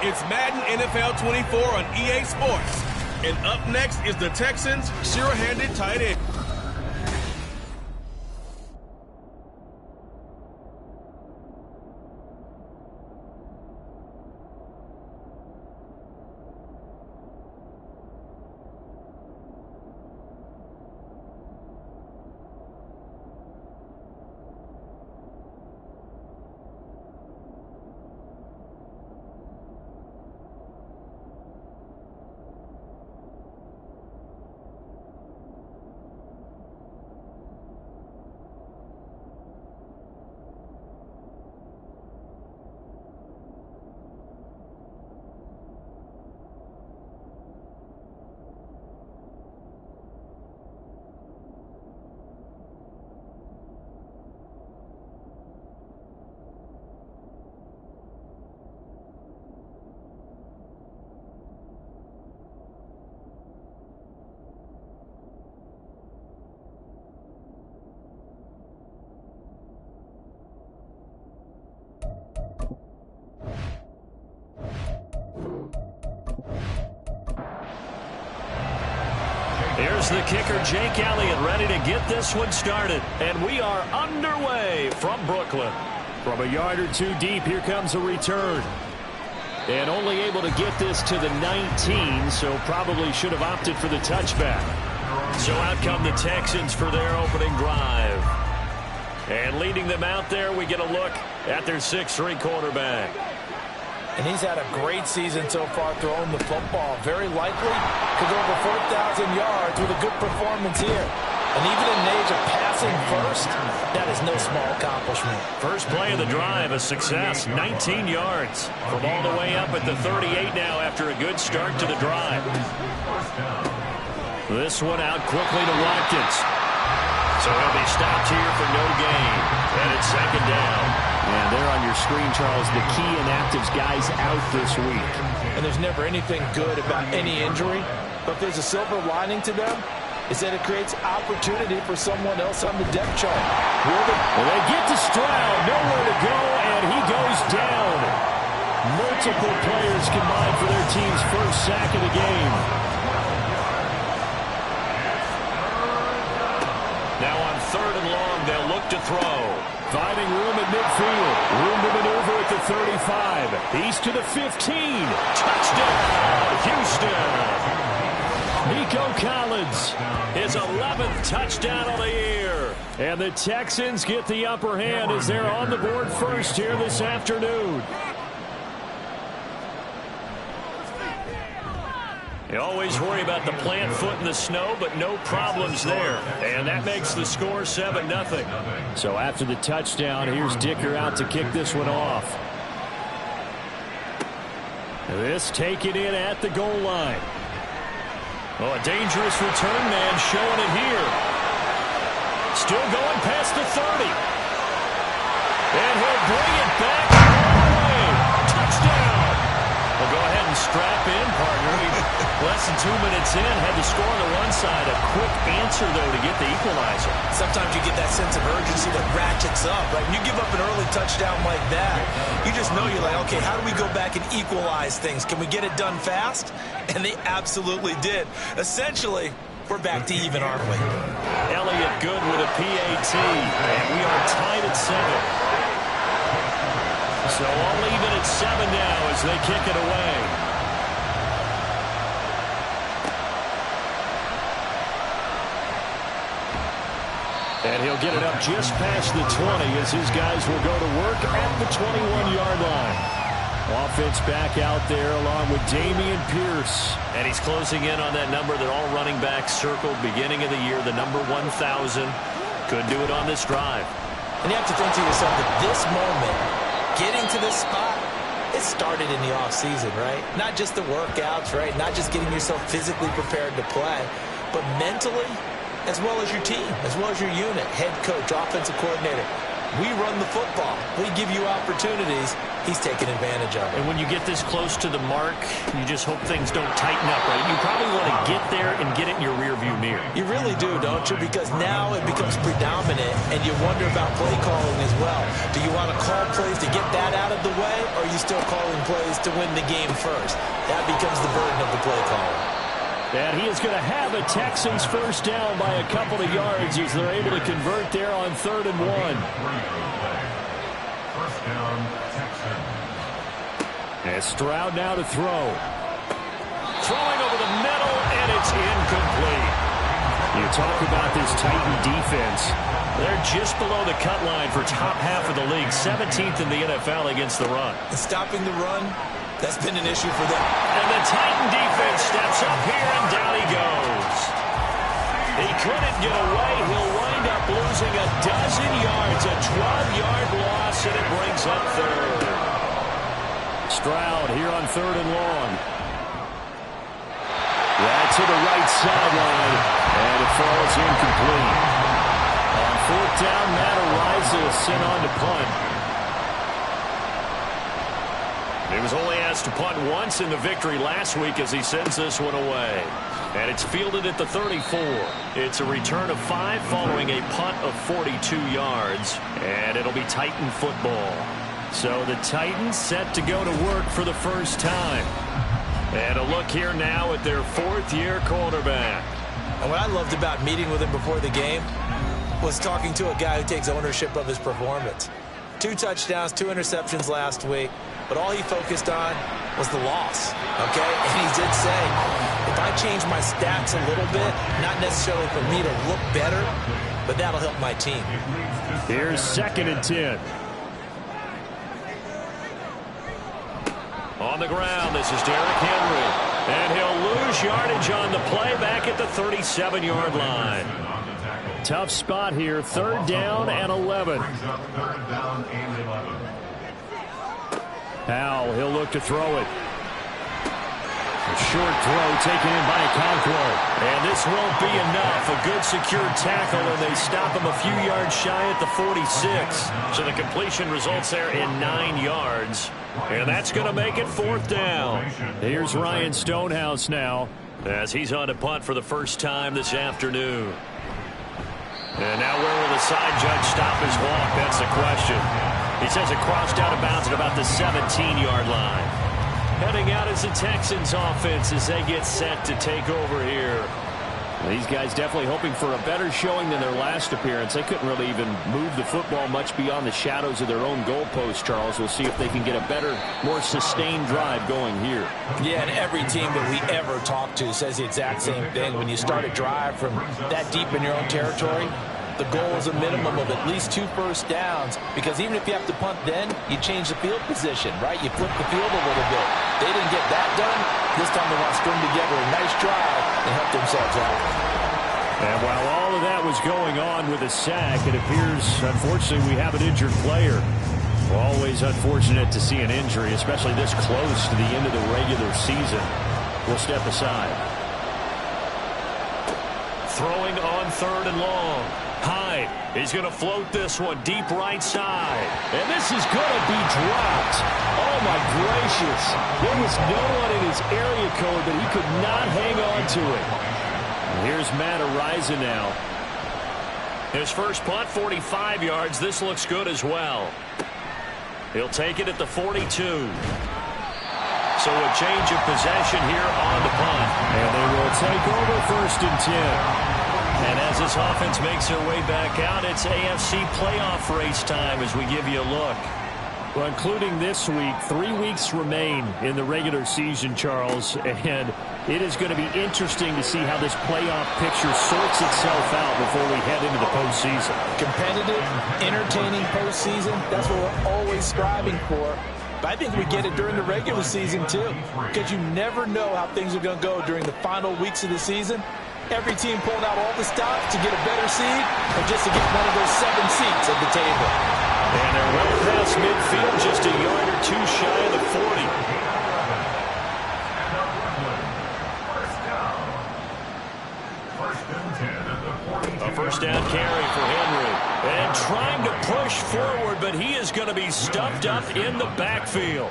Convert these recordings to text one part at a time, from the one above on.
It's Madden NFL 24 on EA Sports. And up next is the Texans' sure-handed tight end. Here's the kicker, Jake Elliott, ready to get this one started. And we are underway from Brooklyn. From a yard or two deep, here comes a return. And only able to get this to the 19, so probably should have opted for the touchback. So out come the Texans for their opening drive. And leading them out there, we get a look at their 6'3" quarterback. And he's had a great season so far throwing the football. Very likely could go over 4,000 yards with a good performance here. And even in the age of passing first, that is no small accomplishment. First play of the drive, a success, 19 yards. From all the way up at the 38 now after a good start to the drive. This one out quickly to Watkins. So he'll be stopped here for no gain. And it's second down. And there on your screen, Charles, the key inactives guys out this week. And there's never anything good about any injury. But if there's a silver lining to them, it's that it creates opportunity for someone else on the depth chart. Well, they get to Stroud, nowhere to go, and he goes down. Multiple players combined for their team's first sack of the game. Now on 3rd and long, they'll look to throw. Finding room at midfield. Room to maneuver at the 35. He's to the 15. Touchdown, Houston. Nico Collins, his 11th touchdown of the year. And the Texans get the upper hand as they're on the board first here this afternoon. You always worry about the plant foot in the snow, but no problems there. And that makes the score 7-0. So after the touchdown, here's Dicker out to kick this one off. This taken in at the goal line. Oh, a dangerous return man showing it here. Still going past the 30. And he'll bring it back all the way. Touchdown. Well, go ahead and strap in, partner. Less than 2 minutes in, had the score on the one side. A quick answer, though, to get the equalizer. Sometimes you get that sense of urgency that ratchets up, right? When you give up an early touchdown like that, you just know you're like, okay, how do we go back and equalize things? Can we get it done fast? And they absolutely did. Essentially, we're back to even, aren't we? Elliott good with a PAT, and we are tied at 7. So all even at 7 now as they kick it away. And he'll get it up just past the 20 as his guys will go to work at the 21-yard line. Offense back out there along with Dameon Pierce. And he's closing in on that number that all running backs circled beginning of the year, the number 1,000. Could do it on this drive. And you have to think to yourself that this moment, getting to this spot, it started in the offseason, right? Not just the workouts, right? Not just getting yourself physically prepared to play, but mentally, as well as your team, as well as your unit, head coach, offensive coordinator. We run the football. We give you opportunities. He's taking advantage of it. And when you get this close to the mark, you just hope things don't tighten up, right? You probably want to get there and get it in your rearview mirror. You really do, don't you? Because now it becomes predominant, and you wonder about play calling as well. Do you want to call plays to get that out of the way, or are you still calling plays to win the game first? That becomes the burden of the play caller. And he is going to have a Texans first down by a couple of yards as they're able to convert there on 3rd and 1. First down, Texans. And Stroud now to throw. Throwing over the middle, and it's incomplete. You talk about this Titan defense. They're just below the cut line for top half of the league, 17th in the NFL against the run. And stopping the run, that's been an issue for them. And the Titan defense steps up here, and down he goes. He couldn't get away. He'll wind up losing a dozen yards, a 12-yard loss, and it brings up 3rd. Stroud here on 3rd and long. Right to the right sideline, and it falls incomplete. On 4th down, Matt Araiza sent on to punt. He was only asked to punt once in the victory last week as he sends this one away. And it's fielded at the 34. It's a return of 5 following a punt of 42 yards. And it'll be Titan football. So the Titans set to go to work for the first time. And a look here now at their 4th-year quarterback. And what I loved about meeting with him before the game was talking to a guy who takes ownership of his performance. 2 touchdowns, 2 interceptions last week. But all he focused on was the loss, okay? And he did say, if I change my stats a little bit, not necessarily for me to look better, but that'll help my team. Here's 2nd and 10. On the ground, this is Derrick Henry. And he'll lose yardage on the play back at the 37-yard line. Tough spot here, 3rd down and 11. Powell, he'll look to throw it. A short throw taken in by Okonkwo. And this won't be enough. A good secure tackle, and they stop him a few yards shy at the 46. So the completion results there in 9 yards. And that's going to make it 4th down. Here's Ryan Stonehouse now as he's on to punt for the first time this afternoon. And now where will the side judge stop his walk? That's the question. He says it crossed out of bounds at about the 17-yard line. Heading out is the Texans offense as they get set to take over here. These guys definitely hoping for a better showing than their last appearance. They couldn't really even move the football much beyond the shadows of their own goalpost, Charles. We'll see if they can get a better, more sustained drive going here. Yeah, and every team that we ever talk to says the exact same thing. When you start a drive from that deep in your own territory, the goal is a minimum of at least 2 first downs, because even if you have to punt then, you change the field position, right? You flip the field a little bit. They didn't get that done. This time they want to string together a nice drive and help themselves out. And while all of that was going on with a sack, it appears, unfortunately, we have an injured player. Always unfortunate to see an injury, especially this close to the end of the regular season. We'll step aside. Throwing on 3rd and long. Hyde, he's going to float this one deep right side. And this is going to be dropped. Oh, my gracious. There was no one in his area code, but he could not hang on to it. And here's Matt Araiza now. His first punt, 45 yards. This looks good as well. He'll take it at the 42. So a change of possession here on the punt. And they will take over 1st and 10. And as this offense makes their way back out, it's AFC playoff race time as we give you a look. Well, including this week, 3 weeks remain in the regular season, Charles, and it is going to be interesting to see how this playoff picture sorts itself out before we head into the postseason. Competitive, entertaining postseason, that's what we're always striving for. But I think we get it during the regular season, too, because you never know how things are going to go during the final weeks of the season. Every team pulling out all the stops to get a better seed or just to get one of those 7 seats at the table. And they're well past midfield, just a yard or 2 shy of the 40. A first down carry for Henry. And trying to push forward, but he is going to be stuffed up in the backfield.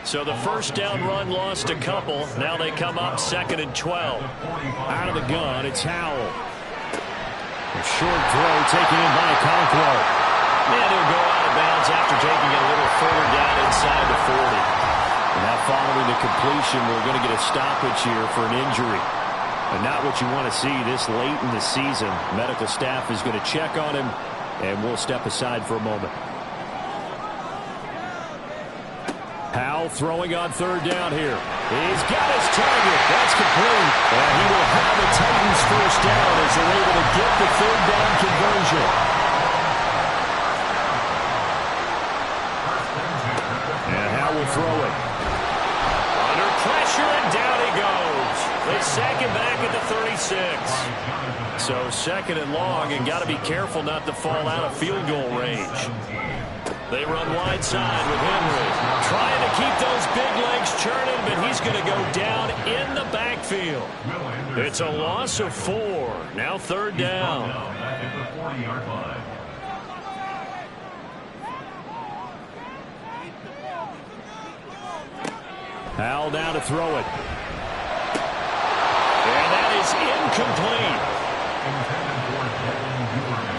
So the first down run lost a couple. Now they come up 2nd and 12. Out of the gun, it's Howell. A short throw taken in by Conquo. And he'll go out of bounds after taking it a little further down inside the 40. And now following the completion, we're going to get a stoppage here for an injury. And not what you want to see this late in the season. Medical staff is going to check on him, and we'll step aside for a moment. Howell throwing on 3rd down here. He's got his target. That's complete. And he will have the Titans first down as they're able to get the 3rd down conversion. And Howell will throw it. Under pressure, and down he goes. They sack him back at the 36. So 2nd and long, and got to be careful not to fall out of field goal range. They run wide side with Henry. Trying to keep those big legs churning, but he's going to go down in the backfield. It's a loss of 4. Now 3rd down. Howell now to throw it. And that is incomplete.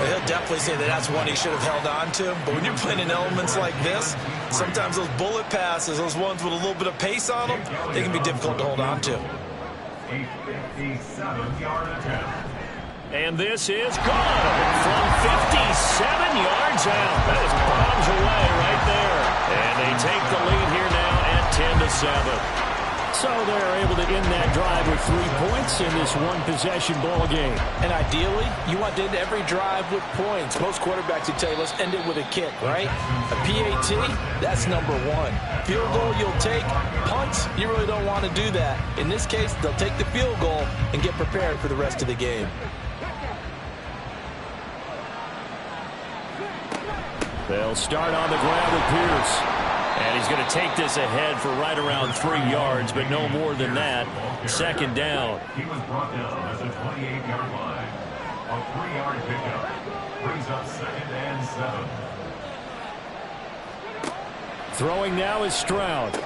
He'll definitely say that that's one he should have held on to. But when you're playing in elements like this, sometimes those bullet passes, those ones with a little bit of pace on them, they can be difficult to hold on to. A 57-yard attempt. And this is good from 57 yards out. That is bombs away right there. And they take the lead here now at 10-7. So they're able to end that drive with 3 points in this one-possession ball game. And ideally, you want to end every drive with points. Most quarterbacks would tell you, let's end it with a kick, right? A PAT, that's number 1. Field goal, you'll take. Punts, you really don't want to do that. In this case, they'll take the field goal and get prepared for the rest of the game. They'll start on the ground with Pierce. And he's going to take this ahead for right around 3 yards, but no more than that. 2nd down. He was brought down at the 28-yard line. A 3-yard pickup brings up 2nd and 7. Throwing now is Stroud.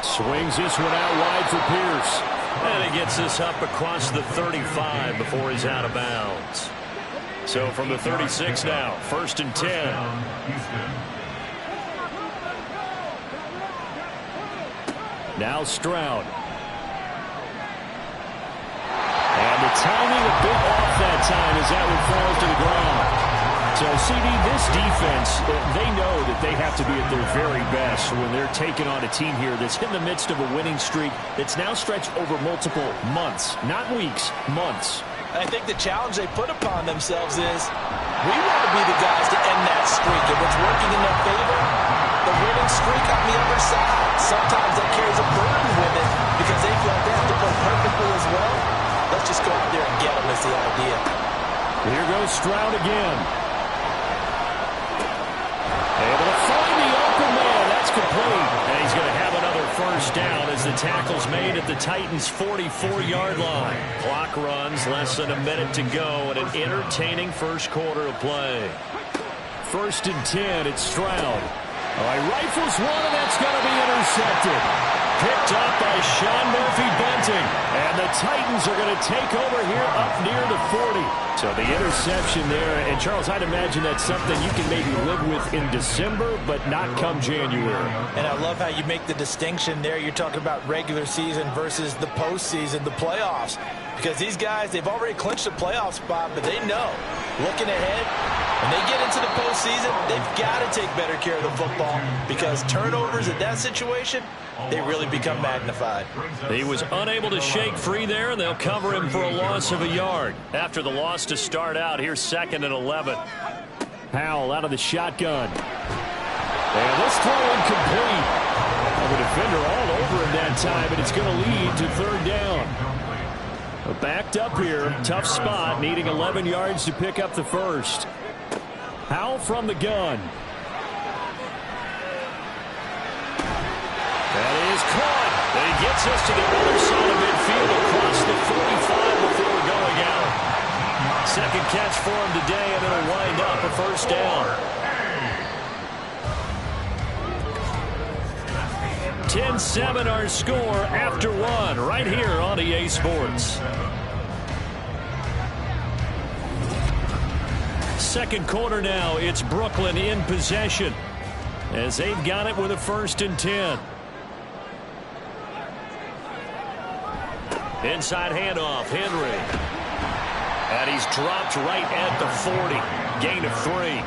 Swings this one out wide for Pierce. And he gets this up across the 35 before he's out of bounds. So from the 36 now, 1st and 10. Houston. Now Stroud. And the timing a bit off that time as that one falls to the ground. So, CD, this defense, they know that they have to be at their very best when they're taking on a team here that's in the midst of a winning streak that's now stretched over multiple months, not weeks, months. And I think the challenge they put upon themselves is we want to be the guys to end that streak. And what's working in their favor, the winning streak on the other side. Sometimes that carries a burden with it because they feel like they have to play perfectly as well. Let's just go out there and get them is the idea. Here goes Stroud again. Able to find the open man. That's complete. And he's going to have another first down as the tackle's made at the Titans' 44-yard line. Clock runs, less than a minute to go, and an entertaining first quarter of play. 1st and 10, it's Stroud. All right, rifles one, and that's going to be intercepted. Picked up by Sean Murphy-Bunting. And the Titans are going to take over here up near the 40. So the interception there. And, Charles, I'd imagine that's something you can maybe live with in December, but not come January. And I love how you make the distinction there. You're talking about regular season versus the postseason, the playoffs. Because these guys, they've already clinched a playoff spot, but they know, looking ahead, when they get into the postseason, they've got to take better care of the football because turnovers in that situation, they really become magnified. He was unable to shake free there, and they'll cover him for a loss of a yard. After the loss to start out, here's 2nd and 11. Howell out of the shotgun. And this throw incomplete. And the defender all over him that time, and it's going to lead to 3rd down. Backed up here, tough spot, needing 11 yards to pick up the first. Howell from the gun. That is caught. And he gets us to the other side of midfield across the 45 before going out. Second catch for him today, and it'll wind up a first down. 10-7 our score after one right here on EA Sports. Second quarter now, it's Brooklyn in possession as they've got it with a 1st and 10. Inside handoff, Henry. And he's dropped right at the 40. Gain of 3.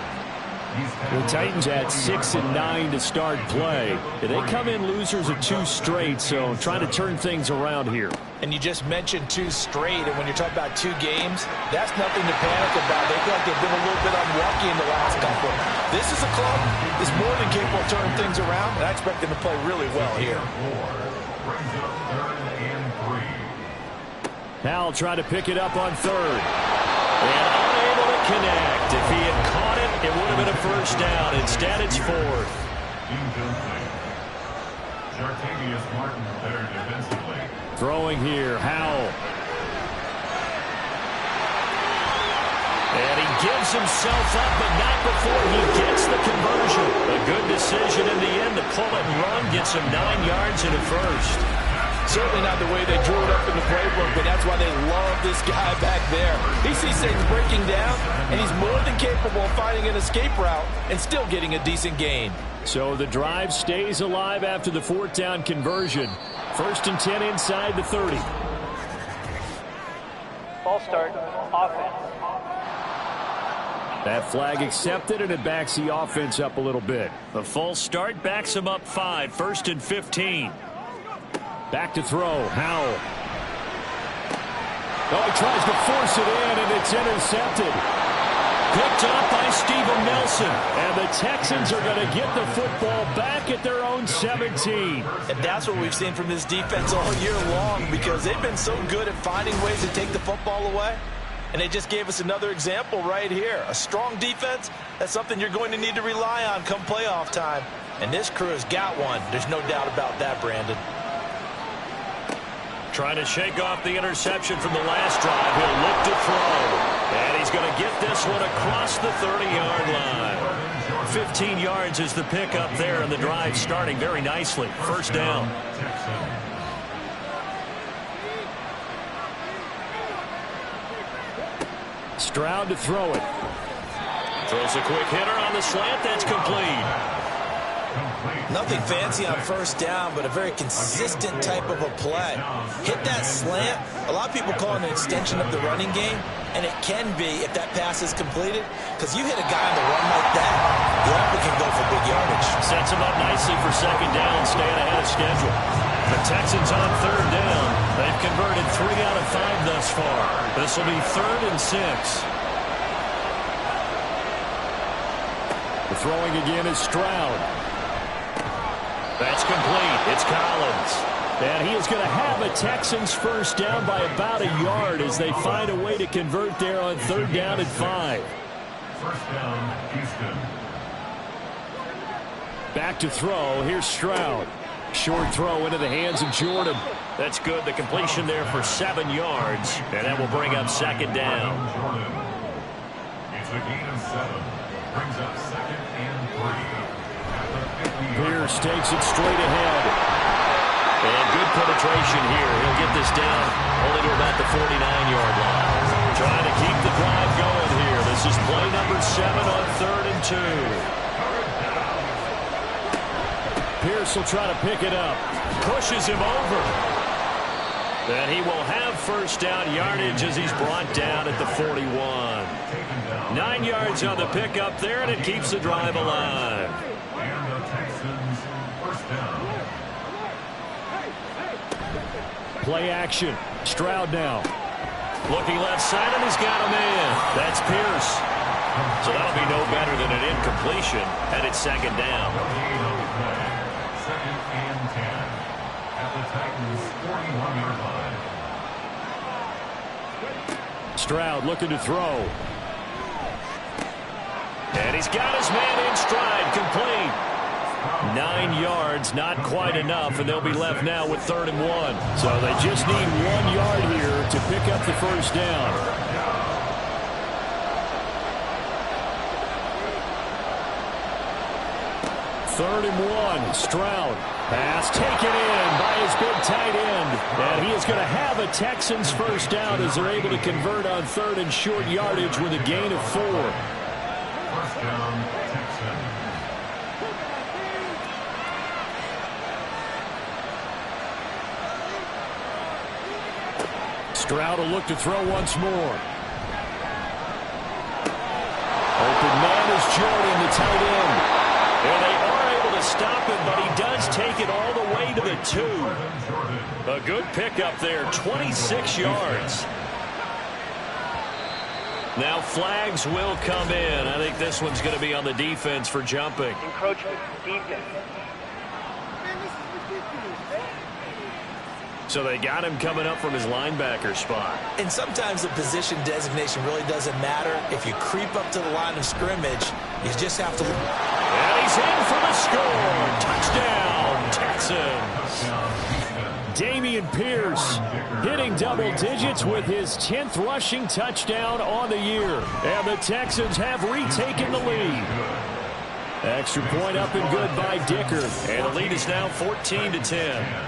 The Titans had 6 and 9 to start play. They come in losers of 2 straight, so trying to turn things around here. And you just mentioned 2 straight, and when you're talking about 2 games, that's nothing to panic about. They feel like they've been a little bit unlucky in the last couple. This is a club that's more than capable of turning things around, and I expect them to play really well here. Howell tried to pick it up on 3rd. And unable to connect. If he had caught it, it would have been a first down. Instead, it's 4th. Throwing here, Howell. And he gives himself up, but not before he gets the conversion. A good decision in the end to pull it and run, get some 9 yards and a first. Certainly not the way they drew it up in the playbook, but that's why they love this guy back there. He sees things breaking down, and he's more than capable of finding an escape route and still getting a decent gain. So the drive stays alive after the 4th down conversion. 1st and 10 inside the 30. False start, offense. That flag accepted, and it backs the offense up a little bit. The false start backs him up 5. 1st and 15. Back to throw, Howell. Oh, he tries to force it in, and it's intercepted. Picked up by Steven Nelson. And the Texans are going to get the football back at their own 17. And that's what we've seen from this defense all year long, because they've been so good at finding ways to take the football away. And they just gave us another example right here. A strong defense, that's something you're going to need to rely on come playoff time. And this crew has got one. There's no doubt about that, Brandon. Trying to shake off the interception from the last drive. He'll look to throw. And he's going to get this one across the 30-yard line. 15 yards is the pickup there, and the drive starting very nicely. First down. Stroud to throw it. Throws a quick hitter on the slant. That's complete. Nothing fancy on first down, but a very consistent type of a play. Hit that slant. A lot of people call it an extension of the running game, and it can be if that pass is completed, because you hit a guy on the run like that, the upper can go for big yardage. Sets him up nicely for second down, staying ahead of schedule. The Texans on 3rd down. They've converted 3 out of 5 thus far. This will be 3rd and 6. The throwing again is Stroud. That's complete. It's Collins. And he is going to have a Texans first down by about a yard as they find a way to convert there on 3rd down and 5. First down, Houston. Back to throw. Here's Stroud. Short throw into the hands of Jordan. That's good. The completion there for 7 yards. And that will bring up second down. It's a gain of 7. Brings up 2nd and 3. Pierce takes it straight ahead. And good penetration here. He'll get this down only to about the 49-yard line. Trying to keep the drive going here. This is play number 7 on 3rd and 2. Pierce will try to pick it up. Pushes him over. And he will have first down yardage as he's brought down at the 41. 9 yards on the pickup there, and it keeps the drive alive. And the Texans first down. Play action. Stroud now. Looking left side, and he's got a man. That's Pierce. So that'll be no better than an incompletion, and it's second down. 2nd and 10 at the Titans' 41-yard line. Stroud looking to throw. And he's got his man in stride, complete. 9 yards, not quite enough, and they'll be left now with 3rd and 1. So they just need 1 yard here to pick up the first down. 3rd and 1. Stroud. Pass taken in by his big tight end. And he is going to have a Texans first down as they're able to convert on 3rd and short yardage with a gain of 4. First down, Texans. Stroud will look to throw once more. Open man is Jordan, the tight end. And they are able to stop him, but he does take it all the way to the 2. A good pickup there, 26 yards. Now flags will come in. I think this one's going to be on the defense for jumping. Encroachment, defense. So they got him coming up from his linebacker spot. And sometimes the position designation really doesn't matter. If you creep up to the line of scrimmage, you just have to... And he's in for the score. Touchdown, Texans. Dameon Pierce hitting double digits with his 10th rushing touchdown on the year. And the Texans have retaken the lead. Extra point up and good by Dicker. And the lead is now 14-10.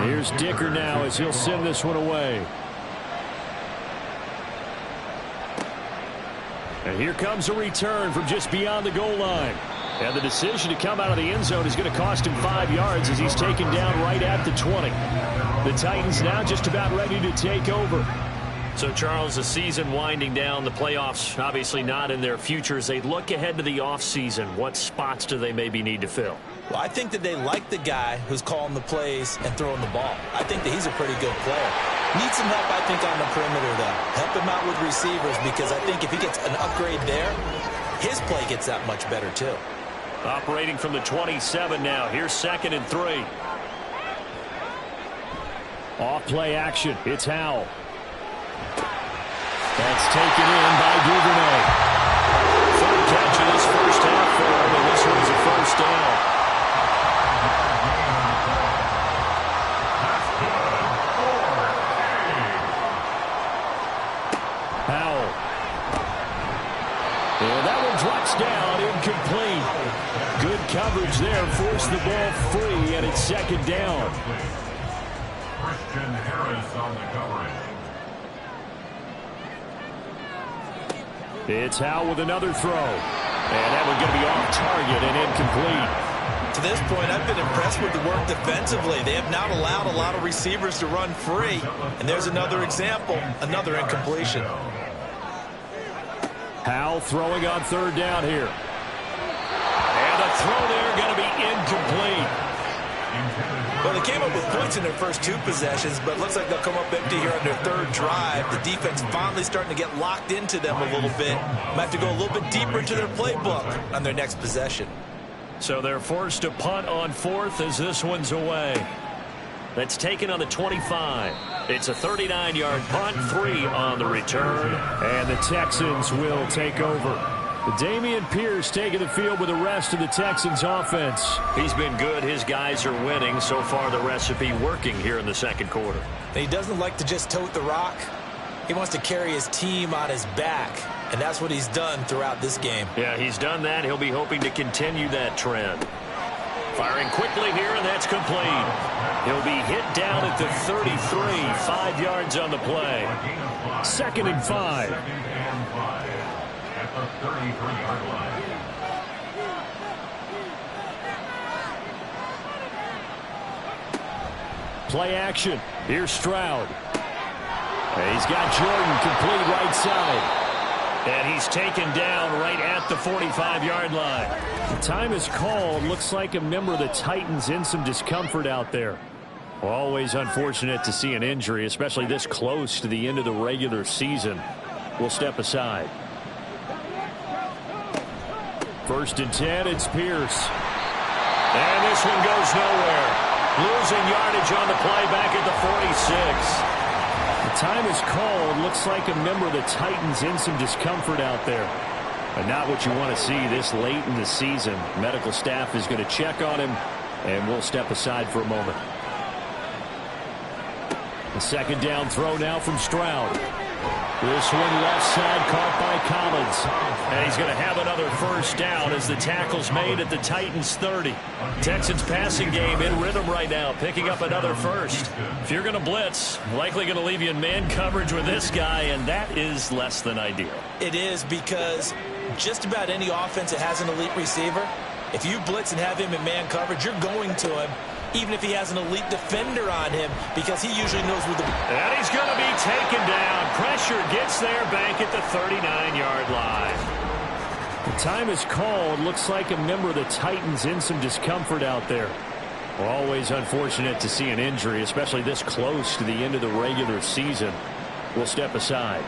Here's Dicker now as he'll send this one away. And here comes a return from just beyond the goal line. And the decision to come out of the end zone is going to cost him 5 yards as he's taken down right at the 20. The Titans now just about ready to take over. So, Charles, the season winding down, the playoffs obviously not in their future. As they look ahead to the offseason, what spots do they maybe need to fill? Well, I think that they like the guy who's calling the plays and throwing the ball. I think that he's a pretty good player. Needs some help, I think, on the perimeter, though. Help him out with receivers, because I think if he gets an upgrade there, his play gets that much better, too. Operating from the 27 now. Here's 2nd and 3. Off play action. It's Howell. That's taken in by Duvernay. 3rd catch in his first half for him, and this one's a first down. Howell. And that one drops down, incomplete. Good coverage there, forced the ball free, and it's 2nd down. Christian Harris on the coverage. It's Howell with another throw. And that one going to be off target and incomplete. To this point, I've been impressed with the work defensively. They have not allowed a lot of receivers to run free. And there's another example, another incompletion. Howell throwing on 3rd down here. And the throw there going to be incomplete. Well, they came up with points in their first 2 possessions, but it looks like they'll come up empty here on their 3rd drive. The defense finally starting to get locked into them a little bit. Might have to go a little bit deeper into their playbook on their next possession. So they're forced to punt on 4th as this one's away. That's taken on the 25. It's a 39-yard punt, 3 on the return, and the Texans will take over. Dameon Pierce taking the field with the rest of the Texans offense. He's been good. His guys are winning. So far, the recipe working here in the 2nd quarter. And he doesn't like to just tote the rock. He wants to carry his team on his back, and that's what he's done throughout this game. Yeah, he's done that. He'll be hoping to continue that trend. Firing quickly here, and that's complete. He'll be hit down at the 33, 5 yards on the play. 2nd and 5. At the 33-yard line. Play action. Here's Stroud. And he's got Jordan complete right side. And he's taken down right at the 45-yard line. The time is called. Looks like a member of the Titans in some discomfort out there. Always unfortunate to see an injury, especially this close to the end of the regular season. We'll step aside. 1st and 10, it's Pierce. And this one goes nowhere. Losing yardage on the play back at the 46. The time is called. Looks like a member of the Titans in some discomfort out there. But not what you want to see this late in the season. Medical staff is going to check on him, and we'll step aside for a moment. The 2nd down throw now from Stroud. This one left side caught by Collins. And he's going to have another first down as the tackle's made at the Titans 30. Texans passing game in rhythm right now, picking up another first. If you're going to blitz, likely going to leave you in man coverage with this guy, and that is less than ideal. It is, because just about any offense that has an elite receiver, if you blitz and have him in man coverage, you're going to him, even if he has an elite defender on him, because he usually knows where the... And he's going to be taken down. Pressure gets there back at the 39-yard line. The time is called. Looks like a member of the Titans in some discomfort out there. Well, always unfortunate to see an injury, especially this close to the end of the regular season. We'll step aside.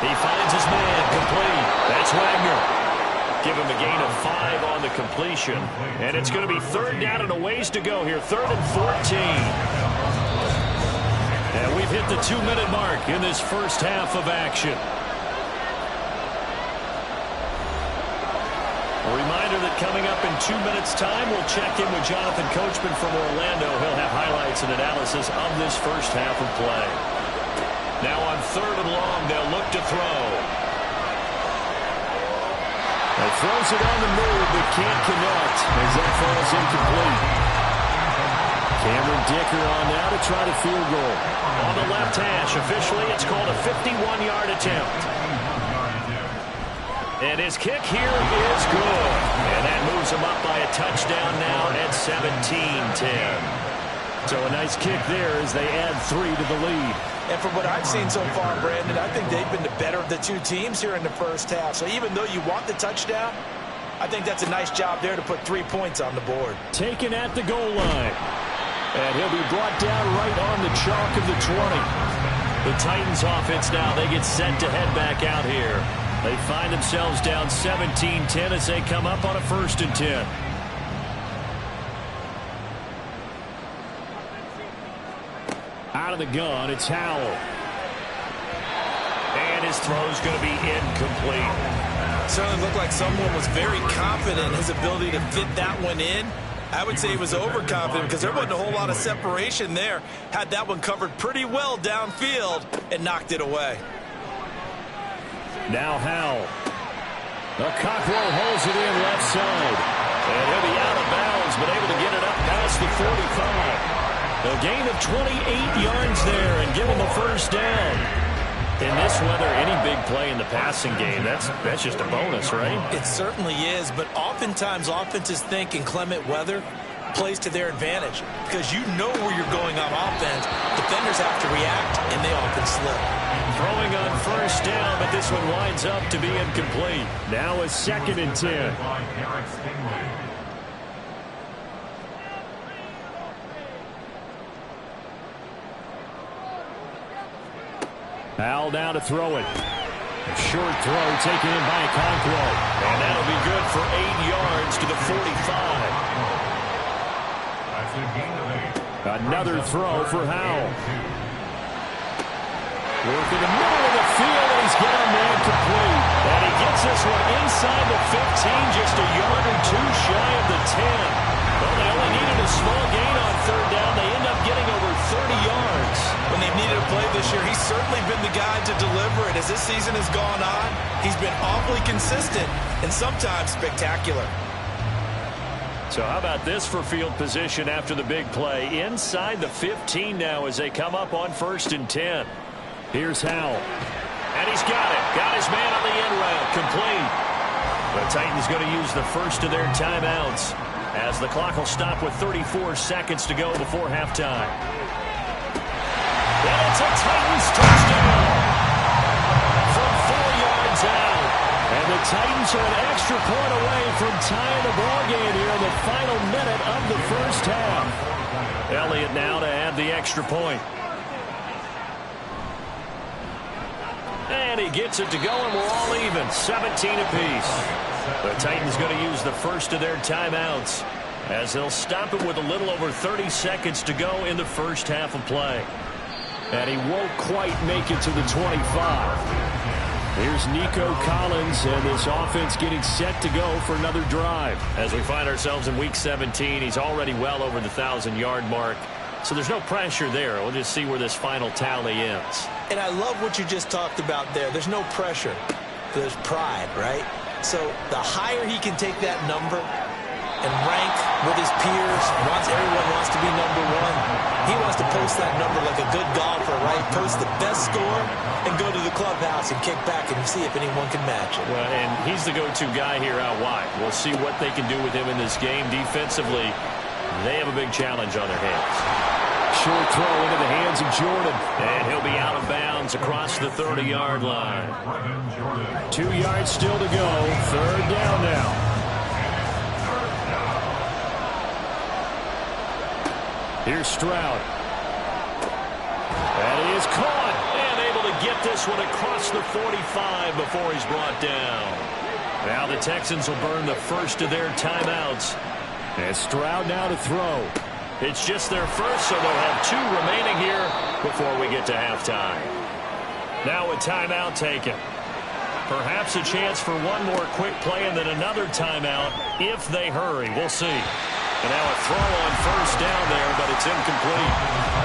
He finds his man, complete. That's Wagner. Give him a gain of 5 on the completion. And it's going to be third down and a ways to go here. 3rd and 14. And we've hit the 2-minute mark in this first half of action. A reminder that coming up in 2 minutes' time, we'll check in with Jonathan Coachman from Orlando. He'll have highlights and analysis of this first half of play. Now on 3rd and long, they'll look to throw. He throws it on the move, but can't connect as that falls incomplete. Cameron Dicker on now to try the field goal. On the left hash, officially it's called a 51-yard attempt. And his kick here is good. And that moves him up by a touchdown now at 17-10. So a nice kick there as they add 3 to the lead. And from what I've seen so far, Brandon, I think they've been the better of the two teams here in the first half. So even though you want the touchdown, I think that's a nice job there to put 3 points on the board. Taken at the goal line. And he'll be brought down right on the chalk of the 20. The Titans offense now, they get set to head back out here. They find themselves down 17-10 as they come up on a 1st and 10. Out of the gun, it's Howell. And his throw's going to be incomplete. Certainly looked like someone was very confident in his ability to fit that one in. I would say he was overconfident because there wasn't a whole lot of separation there. Had that one covered pretty well downfield and knocked it away. Now Howell. The Cockrell holds it in left side. And he'll be out of bounds, but able to get it up past the 45. A gain of 28 yards there and give him a first down. In this weather, any big play in the passing game, that's just a bonus, right? It certainly is, but oftentimes offenses think in clement weather plays to their advantage because you know where you're going on offense. Defenders have to react, and they often slip. Throwing on first down, but this one winds up to be incomplete. Now a 2nd and 10. Al now to throw it. A short throw taken in by Conquo. And that'll be good for 8 yards to the 45. Another throw for Howell. Work in the middle of the field, and he's got a man complete. And he gets this one inside the 15, just a yard or 2 shy of the 10. Well, they only needed a small gain on 3rd down. They end up getting over 30 yards. When they've needed a play this year, he's certainly been the guy to deliver it. As this season has gone on, he's been awfully consistent and sometimes spectacular. So how about this for field position after the big play? Inside the 15 now as they come up on 1st and 10. Here's Howell. And he's got it. Got his man on the end route. Complete. The Titans going to use the first of their timeouts as the clock will stop with 34 seconds to go before halftime. And it's a Titans touchdown from 4 yards out. And the Titans are an extra point away from tying the ballgame here in the final minute of the first half. Elliott now to add the extra point. And he gets it to go, and we're all even, 17 apiece. The Titans going to use the first of their timeouts as they'll stop it with a little over 30 seconds to go in the first half of play. And he won't quite make it to the 25. Here's Nico Collins, and this offense getting set to go for another drive. As we find ourselves in Week 17, he's already well over the 1,000-yard mark. So there's no pressure there. We'll just see where this final tally ends. And I love what you just talked about there. There's no pressure. There's pride, right? So the higher he can take that number and rank with his peers, everyone wants to be number one. He wants to post that number like a good golfer, right? Post the best score and go to the clubhouse and kick back and see if anyone can match it. Well, and he's the go-to guy here out wide. We'll see what they can do with him in this game. Defensively, they have a big challenge on their hands. Short throw into the hands of Jordan. And he'll be out of bounds across the 30-yard line. 2 yards still to go. Third down now. Here's Stroud. And he is caught and able to get this one across the 45 before he's brought down. Now the Texans will burn the first of their timeouts. And Stroud now to throw. It's just their first, so they'll have 2 remaining here before we get to halftime. Now a timeout taken. Perhaps a chance for one more quick play and then another timeout if they hurry. We'll see. And now a throw on first down there, but it's incomplete.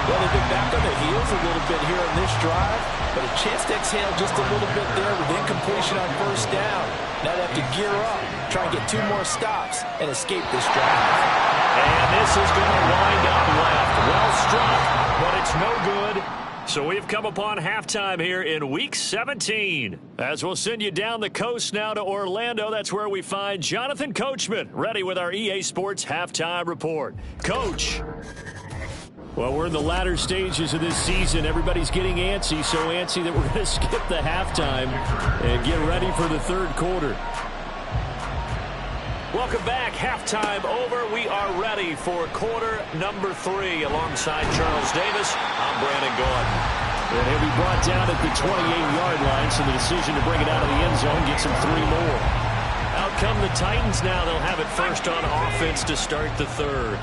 Well, they've been back on their heels a little bit here on this drive, but a chance to exhale just a little bit there with incompletion on first down. Now they have to gear up, try and get 2 more stops, and escape this drive. And this is going to wind up left. Well struck, but it's no good. So we've come upon halftime here in Week 17. As we'll send you down the coast now to Orlando, that's where we find Jonathan Coachman, ready with our EA Sports Halftime Report. Coach. Well, we're in the latter stages of this season. Everybody's getting antsy, so antsy that we're going to skip the halftime and get ready for the third quarter. Welcome back. Halftime over. We are ready for quarter number 3 alongside Charles Davis. I'm Brandon Gordon. And he'll be brought down at the 28-yard line, so the decision to bring it out of the end zone gets him 3 more. Out come the Titans now. They'll have it first on offense to start the third.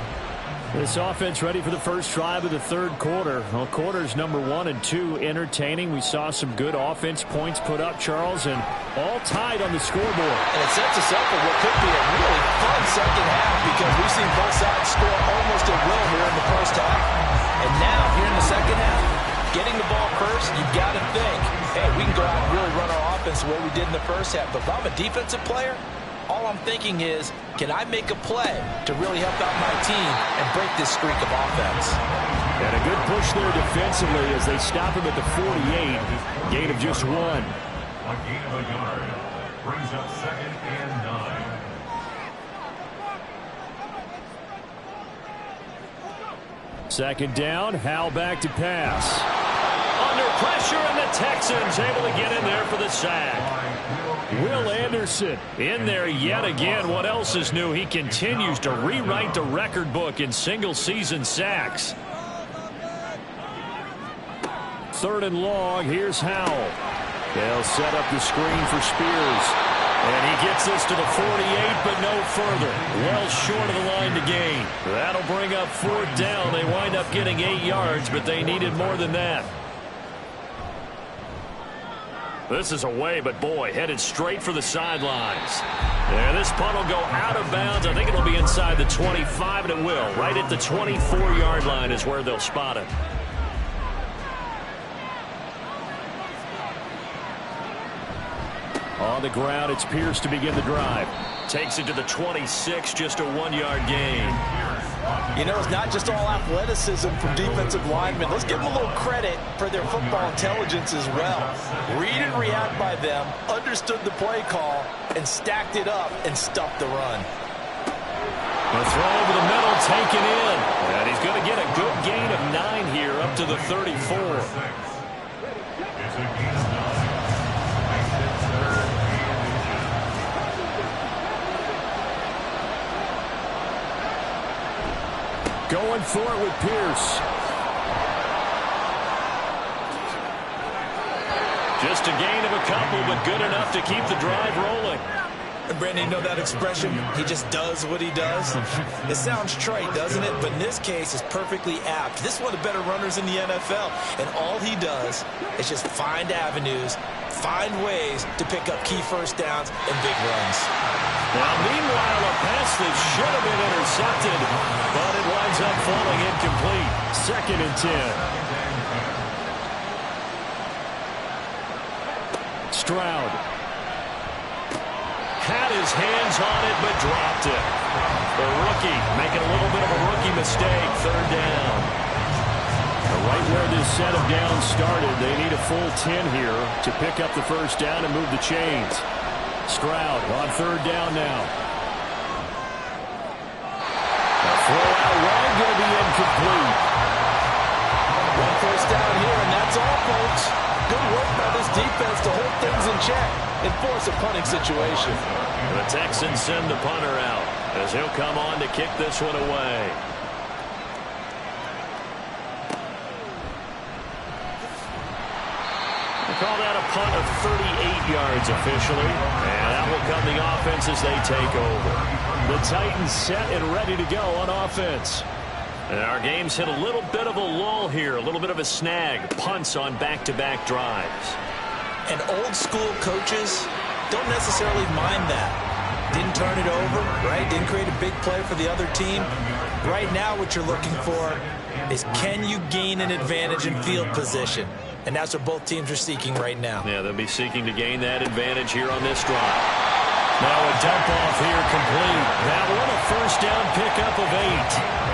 This offense ready for the first drive of the third quarter. Well, quarters number 1 and 2 entertaining. We saw some good offense points put up, Charles, and all tied on the scoreboard. And it sets us up for what could be a really fun second half because we've seen both sides score almost at will here in the first half. And now, here in the second half, getting the ball first, you've got to think, hey, we can go out and really run our offense the way we did in the first half. But if I'm a defensive player, all I'm thinking is, can I make a play to really help out my team and break this streak of offense? And a good push there defensively as they stop him at the 48. Gain of just 1. A gain of a yard. Brings up 2nd and 9. Second down, Howell back to pass. Under pressure, and the Texans able to get in there for the sack. Will Anderson in there yet again. What else is new? He continues to rewrite the record book in single-season sacks. 3rd and long. Here's Howell. They'll set up the screen for Spears. And he gets this to the 48, but no further. Well short of the line to gain. That'll bring up 4th down. They wind up getting 8 yards, but they needed more than that. This is away, but boy, headed straight for the sidelines. And this punt will go out of bounds. I think it'll be inside the 25, and it will. Right at the 24-yard line is where they'll spot it. On the ground, it's Pierce to begin the drive. Takes it to the 26, just a 1-yard gain. You know, it's not just all athleticism from defensive linemen. Let's give them a little credit for their football intelligence as well. Read and react by them, understood the play call, and stacked it up and stuffed the run. The throw over the middle taken in. And he's going to get a good gain of 9 here up to the 34. It's a gain of 9. Going for it with Pierce. Just a gain of a couple, but good enough to keep the drive rolling. And Brandon, you know that expression, he just does what he does? It sounds trite, doesn't it? But in this case, it's perfectly apt. This is one of the better runners in the NFL, and all he does is just find avenues, find ways to pick up key first downs and big runs. Now, meanwhile, a pass that should have been intercepted, but it winds up falling incomplete. 2nd and 10. Stroud had his hands on it, but dropped it. The rookie making a little bit of a rookie mistake. 3rd down. Right where this set of downs started, they need a full 10 here to pick up the 1st down and move the chains. Stroud on 3rd down now. The throw out wide going to be incomplete. 1 first down here, and that's all, folks. Good work by this defense to hold things in check and force a punting situation. The Texans send the punter out as he'll come on to kick this one away. They call that a punt of 38 yards officially, and that will come the offense as they take over. The Titans set and ready to go on offense. And our game's hit a little bit of a lull here, a little bit of a snag. Punts on back-to-back drives. And old school coaches don't necessarily mind that. Didn't turn it over, right? Didn't create a big play for the other team. Right now what you're looking for is, can you gain an advantage in field position? And that's what both teams are seeking right now. Yeah, they'll be seeking to gain that advantage here on this drive. Now a dump off here complete. That one a 1st down pickup of 8.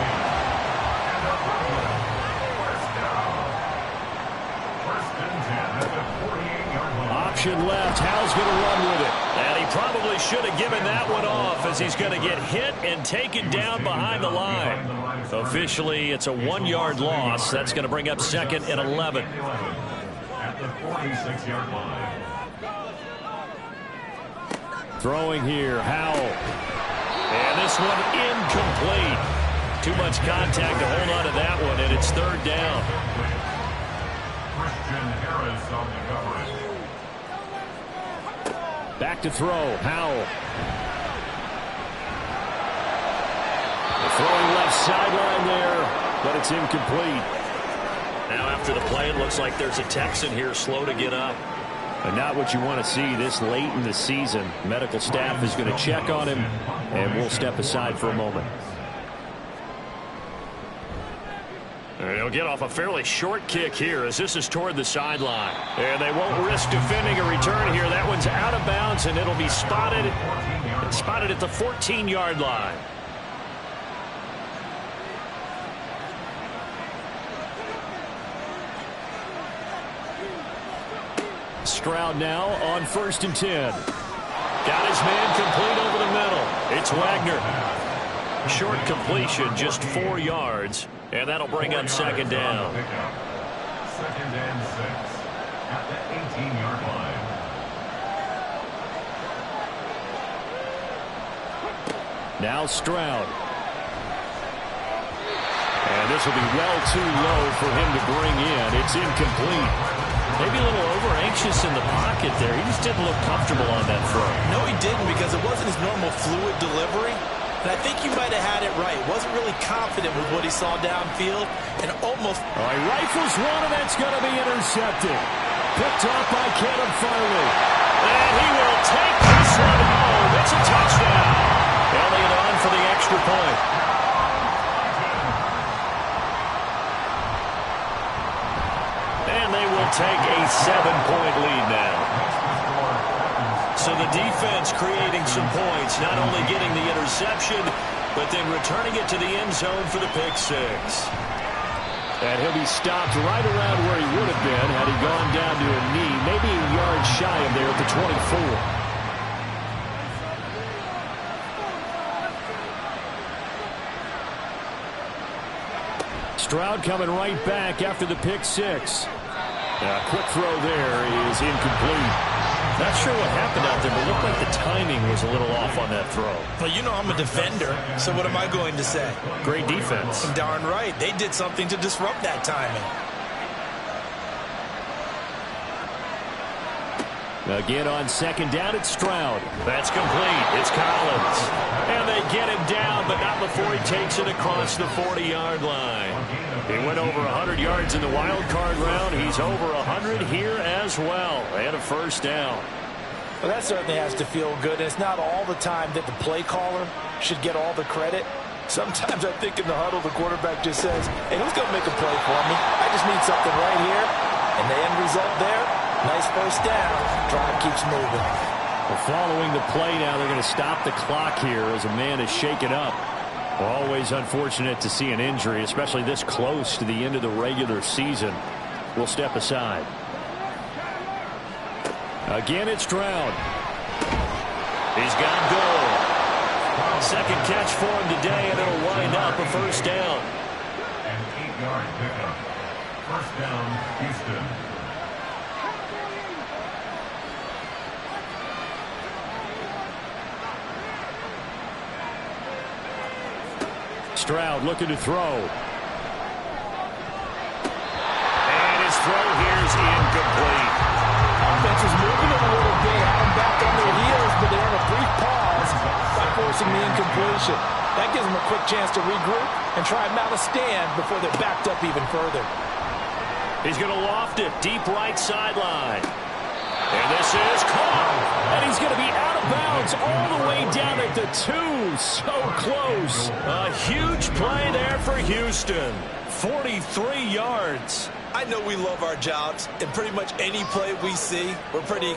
Option left. Howell's going to run with it. And he probably should have given that one off as he's going to get hit and taken down behind the line. Officially, it's a 1-yard loss. That's going to bring up 2nd and 11. At the 46-yard line. Throwing here, Howell. And this one incomplete. Too much contact to hold on to that one, and it's 3rd down. Christian Harris on the coverage. Back to throw, Howell. The throwing left sideline there, but it's incomplete. Now after the play, it looks like there's a Texan here slow to get up. And not what you want to see this late in the season. Medical staff is going to check on him, and we'll step aside for a moment. And he'll get off a fairly short kick here as this is toward the sideline. And they won't risk defending a return here. That one's out of bounds, and it'll be spotted. It's spotted at the 14-yard line. Stroud now on 1st and 10. Got his man complete over the middle. It's Wagner. Short completion, just 4 yards. And that'll bring up 2nd down. 2nd and 6 at the 18-yard line. Now Stroud. And this will be well too low for him to bring in. It's incomplete. Maybe a little over-anxious in the pocket there. He just didn't look comfortable on that throw. No, he didn't, because it wasn't his normal fluid delivery. And I think you might have had it right. Wasn't really confident with what he saw downfield, and almost... All right, rifles one, and that's going to be intercepted. Picked off by Kevin Farley. And he will take this one home. It's a touchdown. Elliott on for the extra point. And they will take a 7-point lead now. So the defense creating some points, not only getting the interception, but then returning it to the end zone for the pick 6. And he'll be stopped right around where he would have been had he gone down to a knee, maybe a yard shy of there at the 24. Stroud coming right back after the pick 6. Quick throw there is incomplete. Not sure what happened out there, but it looked like the timing was a little off on that throw. Well, you know I'm a defender, so what am I going to say? Great defense. Darn right. They did something to disrupt that timing. Again on second down, it's Stroud. That's complete. It's Collins. And they get him down, but not before he takes it across the 40-yard line. He went over 100 yards in the wild card round. He's over 100 here as well. And a first down. Well, that certainly has to feel good. And it's not all the time that the play caller should get all the credit. Sometimes I think in the huddle, the quarterback just says, hey, who's going to make a play for me? I just need something right here. And the end result there, nice first down. Drive keeps moving. Well, following the play now, they're going to stop the clock here as a man is shaken up. Always unfortunate to see an injury, especially this close to the end of the regular season. We'll step aside. Again, it's Stroud. He's got goal. Second catch for him today, and it'll wind up a first down. An 8-yard pickup. First down, Houston. Stroud looking to throw. And his throw here is incomplete. Offense is moving it a little bit, had them back on their heels, but they're in a brief pause by forcing the incompletion. That gives them a quick chance to regroup and try and mount a stand before they're backed up even further. He's going to loft it deep right sideline. And this is caught. And he's going to be out of bounds all the way down at the 2. So close. A huge play there for Houston. 43 yards. I know we love our jobs, and pretty much any play we see, we're pretty,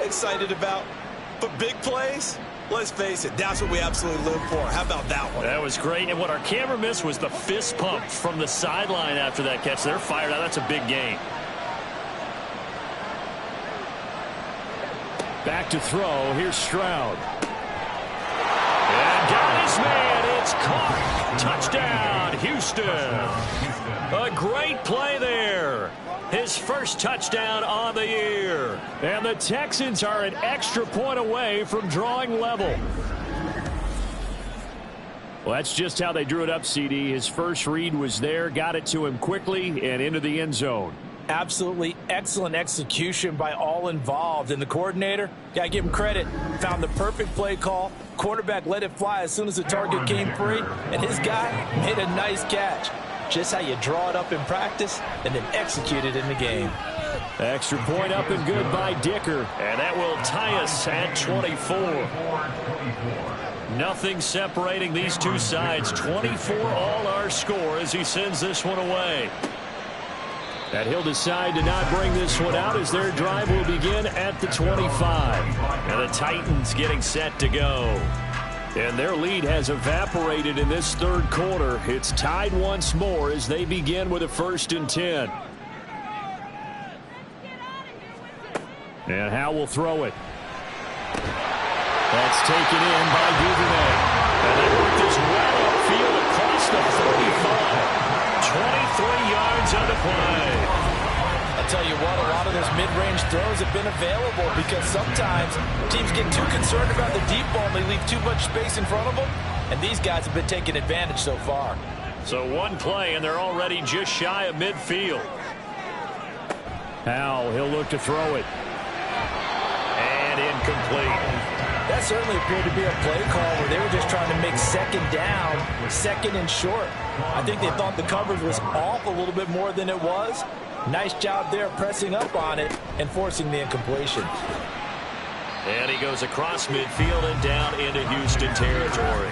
excited about. But big plays, let's face it, that's what we absolutely live for. How about that one? That was great. And what our camera missed was the fist pump from the sideline after that catch. They're fired out. That's a big gain. Back to throw. Here's Stroud. And got his man. It's caught. Touchdown, Houston. A great play there. His first touchdown on the year. And the Texans are an extra point away from drawing level. Well, that's just how they drew it up, CD. His first read was there, got it to him quickly, and into the end zone. Absolutely excellent execution by all involved. And the coordinator, got to give him credit, found the perfect play call. Quarterback let it fly as soon as the target came free. And his guy made a nice catch. Just how you draw it up in practice and then execute it in the game. Extra point up and good by Dicker. And that will tie us at 24. Nothing separating these two sides. 24 all our score as he sends this one away. And he'll decide to not bring this one out as their drive will begin at the 25. And the Titans getting set to go. And their lead has evaporated in this third quarter. It's tied once more as they begin with a 1st and 10. And Howe will throw it. That's taken in by Duvernay. And they work this well upfield across the 35. 23 yards on the play. I'll tell you what, a lot of those mid-range throws have been available because sometimes teams get too concerned about the deep ball and they leave too much space in front of them, and these guys have been taking advantage so far. So one play, and they're already just shy of midfield. Howe, he'll look to throw it. And incomplete. That certainly appeared to be a play call where they were just trying to make second down, second and short. I think they thought the coverage was off a little bit more than it was. Nice job there pressing up on it and forcing the incompletion. And he goes across midfield and down into Houston territory.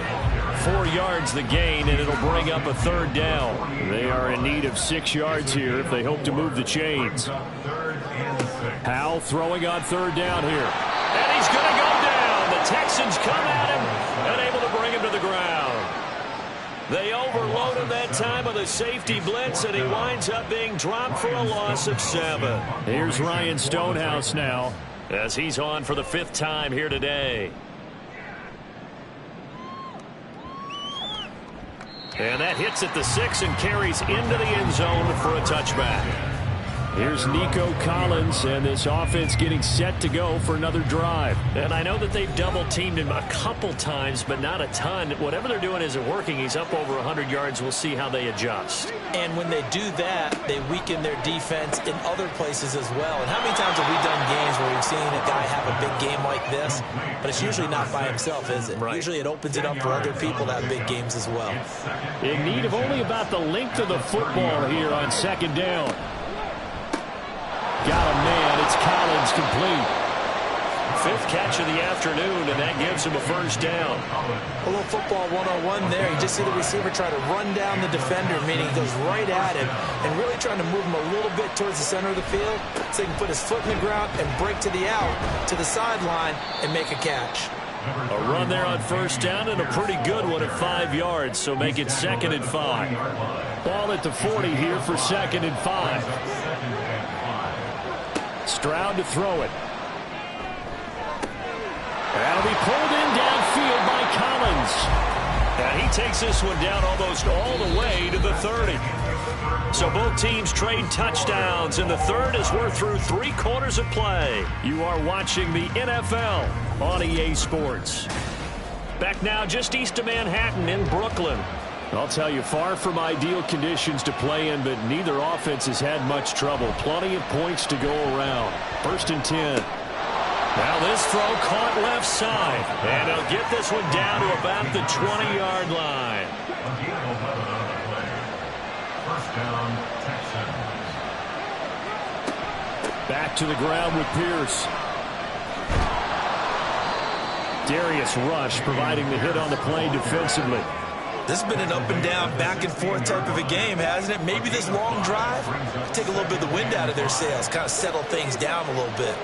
4 yards the gain, and it'll bring up a 3rd down. They are in need of 6 yards here if they hope to move the chains. Howe throwing on 3rd down here. And he's going to go down. The Texans come at him and able to bring him to the ground. They overload him that time with a safety blitz, and he winds up being dropped for a loss of 7. Here's Ryan Stonehouse now as he's on for the 5th time here today. And that hits at the 6 and carries into the end zone for a touchback. Here's Nico Collins, and this offense getting set to go for another drive. And I know that they've double-teamed him a couple times, but not a ton. Whatever they're doing isn't working. He's up over 100 yards. We'll see how they adjust. And when they do that, they weaken their defense in other places as well. And how many times have we done games where we've seen a guy have a big game like this? But it's usually not by himself, is it? Right. Usually it opens it up for other people to have big games as well. In need of only about the length of the football here on second down. Got a man. It's Collins, complete. Fifth catch of the afternoon, and that gives him a first down. A little football 101 there. You just see the receiver try to run down the defender, meaning he goes right at him and really trying to move him a little bit towards the center of the field so he can put his foot in the ground and break to the out, to the sideline, and make a catch. A run there on first down and a pretty good one at 5 yards, so make it 2nd and 5. Ball at the 40 here for 2nd and 5. Stroud to throw it. That'll be pulled in downfield by Collins. And he takes this one down almost all the way to the 30. So both teams trade touchdowns, and the third as we're through 3 quarters of play. You are watching the NFL on EA Sports. Back now just east of Manhattan in Brooklyn. I'll tell you, far from ideal conditions to play in, but neither offense has had much trouble. Plenty of points to go around. 1st and 10. Now this throw caught left side. And he'll get this one down to about the 20-yard line. First down, Texans. Back to the ground with Pierce. Darius Rush providing the hit on the play defensively. This has been an up-and-down, back-and-forth type of a game, hasn't it? Maybe this long drive take a little bit of the wind out of their sails, kind of settle things down a little bit.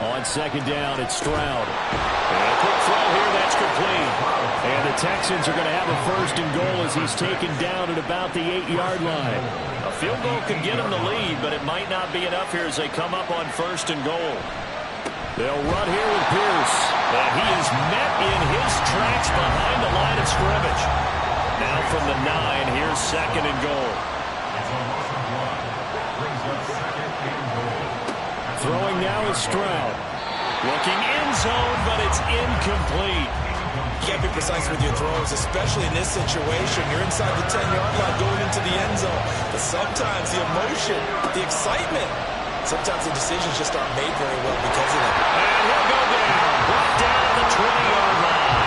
On second down, it's Stroud. And a quick throw here, that's complete. And the Texans are going to have a 1st and goal as he's taken down at about the 8-yard line. A field goal could get him the lead, but it might not be enough here as they come up on 1st and goal. They'll run here with Pierce. And he is met in his tracks behind the line of scrimmage. Now from the 9, here's 2nd and goal. Throwing now is Stroud. Looking end zone, but it's incomplete. Can't be precise with your throws, especially in this situation. You're inside the 10-yard line going into the end zone. But sometimes the emotion, the excitement, sometimes the decisions just aren't made very well because of that. And he'll go down. Brought down at the 20-yard line.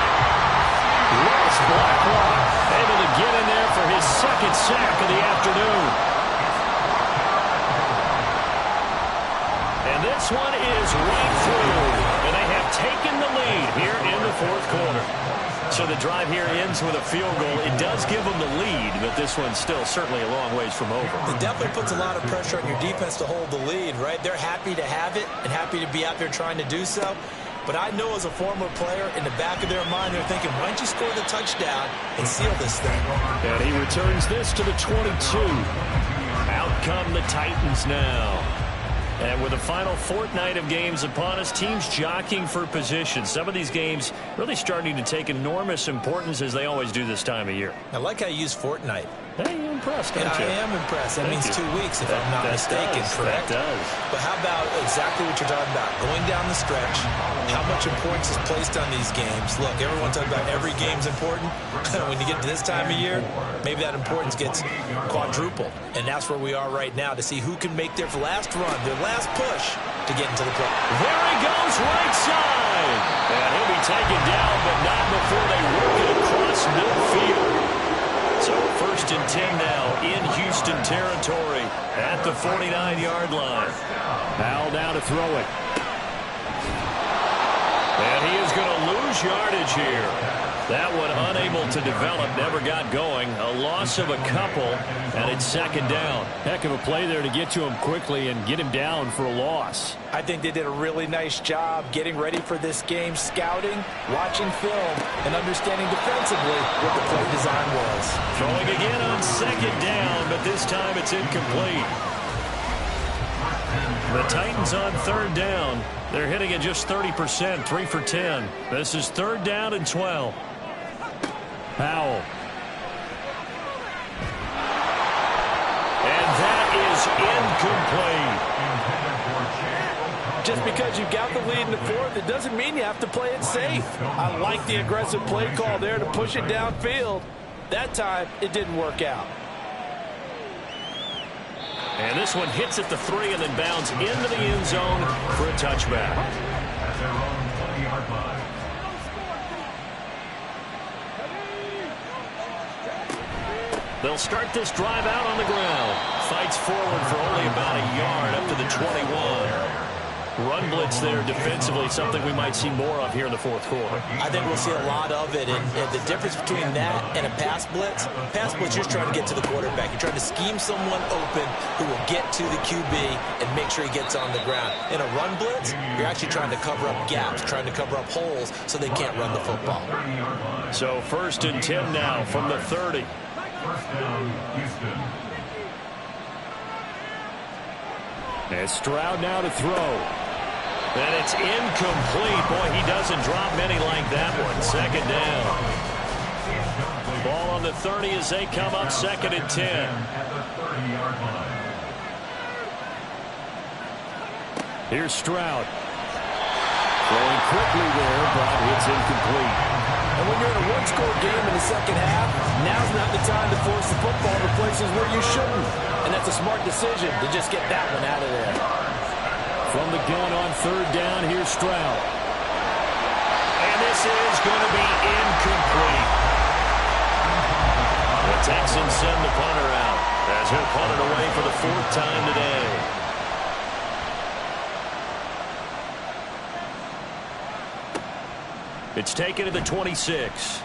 Ross Blacklock able to get in there for his 2nd sack of the afternoon. And this one is right through. And they have taken the lead here in the 4th quarter. So the drive here ends with a field goal. It does give them the lead, but this one's still certainly a long ways from over. It definitely puts a lot of pressure on your defense to hold the lead, right? They're happy to have it and happy to be out there trying to do so. But I know as a former player, in the back of their mind, they're thinking, why don't you score the touchdown and seal this thing? And he returns this to the 22. Out come the Titans now. And with the final fortnight of games upon us, teams jockeying for position. Some of these games really starting to take enormous importance as they always do this time of year. I like how you use fortnight. Hey, you're impressed, aren't you? I am impressed. That means 2 weeks, if I'm not mistaken, correct? That does. But how about exactly what you're talking about? Going down the stretch, how much importance is placed on these games? Look, everyone talks about every game's important. When you get to this time of year, maybe that importance gets quadrupled. And that's where we are right now to see who can make their last run, their last push to get into the play. There he goes, right side. And he'll be taken down, but not before they work it across midfield. So 1st and 10 now in Houston territory at the 49-yard line. Howell now to throw it. And he is going to lose yardage here. That one unable to develop, never got going. A loss of a couple, and it's 2nd down. Heck of a play there to get to him quickly and get him down for a loss. I think they did a really nice job getting ready for this game, scouting, watching film, and understanding defensively what the play design was. Throwing again on 2nd down, but this time it's incomplete. The Titans on 3rd down. They're hitting at just 30%, 3 for 10. This is 3rd down and 12. Howell. just because you've got the lead in the fourth, it doesn't mean you have to play it safe. I like the aggressive play call there to push it downfield. That time, it didn't work out. And this one hits at the 3 and then bounds into the end zone for a touchback. At their own 20-yard line. They'll start this drive out on the ground. Fights forward for only about a yard up to the 21. Run blitz there defensively, something we might see more of here in the fourth quarter. I think we'll see a lot of it, and the difference between that and a pass blitz, you're trying to get to the quarterback. You're trying to scheme someone open who will get to the QB and make sure he gets on the ground. In a run blitz, you're actually trying to cover up gaps, trying to cover up holes so they can't run the football. So 1st and 10 now from the 30. First down, Houston. And Stroud now to throw. And it's incomplete. Boy, he doesn't drop many like that one. 2nd down. Ball on the 30 as they come up 2nd and 10. At the 30-yard line. Here's Stroud. Throwing quickly there, but it's incomplete. And when you're in a one-score game in the second half, now's not the time to force the football to places where you shouldn't. And that's a smart decision to just get that one out of there. From the gun on 3rd down, here's Stroud. And this is going to be incomplete. The Texans send the punter out as he'll punt it away for the 4th time today. It's taken to the 26.